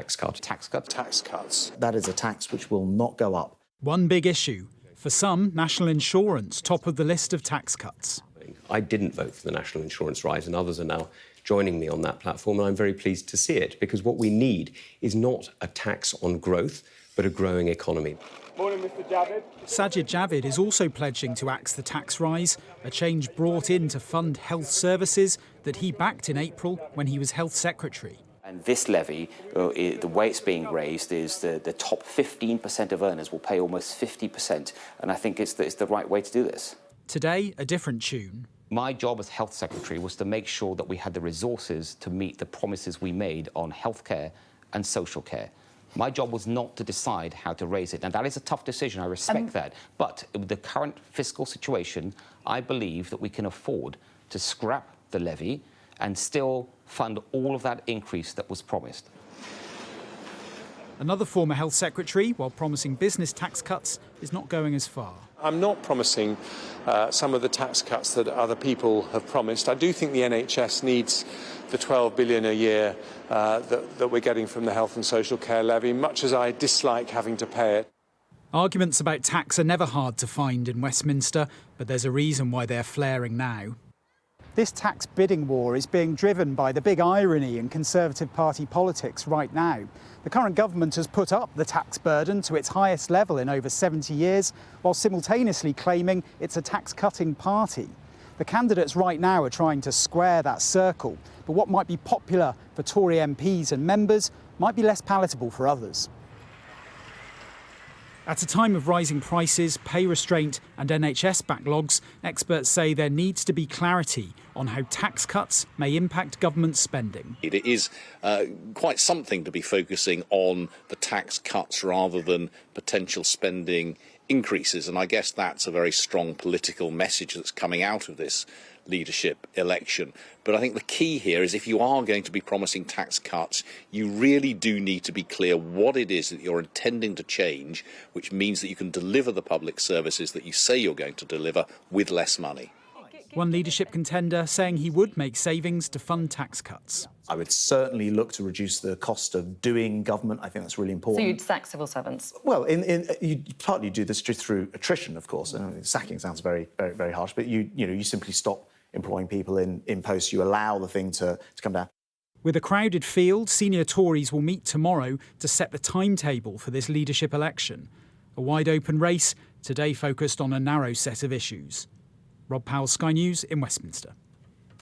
tax cut. Tax cut. Tax cuts. That is a tax which will not go up. One big issue. For some, national insurance top of the list of tax cuts. I didn't vote for the national insurance rise, and others are now joining me on that platform, and I'm very pleased to see it, because what we need is not a tax on growth, but a growing economy. Morning, Mr. Javid. Sajid Javid is also pledging to axe the tax rise, a change brought in to fund health services that he backed in April when he was Health Secretary. And this levy, the way it's being raised is the top 15% of earners will pay almost 50%. And I think it's the right way to do this. Today, a different tune. My job as Health Secretary was to make sure that we had the resources to meet the promises we made on healthcare and social care. My job was not to decide how to raise it. And that is a tough decision, I respect that. But with the current fiscal situation, I believe that we can afford to scrap the levy and still fund all of that increase that was promised. Another former Health Secretary, while promising business tax cuts, is not going as far. I'm not promising some of the tax cuts that other people have promised. I do think the NHS needs the $12 billion a year that we're getting from the health and social care levy, much as I dislike having to pay it. Arguments about tax are never hard to find in Westminster, but there's a reason why they're flaring now. This tax bidding war is being driven by the big irony in Conservative Party politics right now. The current government has put up the tax burden to its highest level in over 70 years, while simultaneously claiming it's a tax-cutting party. The candidates right now are trying to square that circle, but what might be popular for Tory MPs and members might be less palatable for others. At a time of rising prices, pay restraint and NHS backlogs, experts say there needs to be clarity on how tax cuts may impact government spending. It is quite something to be focusing on the tax cuts rather than potential spending increases, and I guess that's a very strong political message that's coming out of this leadership election. But I think the key here is, if you are going to be promising tax cuts, you really do need to be clear what it is that you're intending to change, which means that you can deliver the public services that you say you're going to deliver with less money. One leadership contender saying he would make savings to fund tax cuts. I would certainly look to reduce the cost of doing government. I think that's really important. So you'd sack civil servants? Well, you partly do this just through attrition, of course. Sacking sounds very, very, very harsh, but you simply stop employing people in posts. You allow the thing to come down. With a crowded field, senior Tories will meet tomorrow to set the timetable for this leadership election. A wide-open race, today focused on a narrow set of issues. Rob Powell, Sky News in Westminster.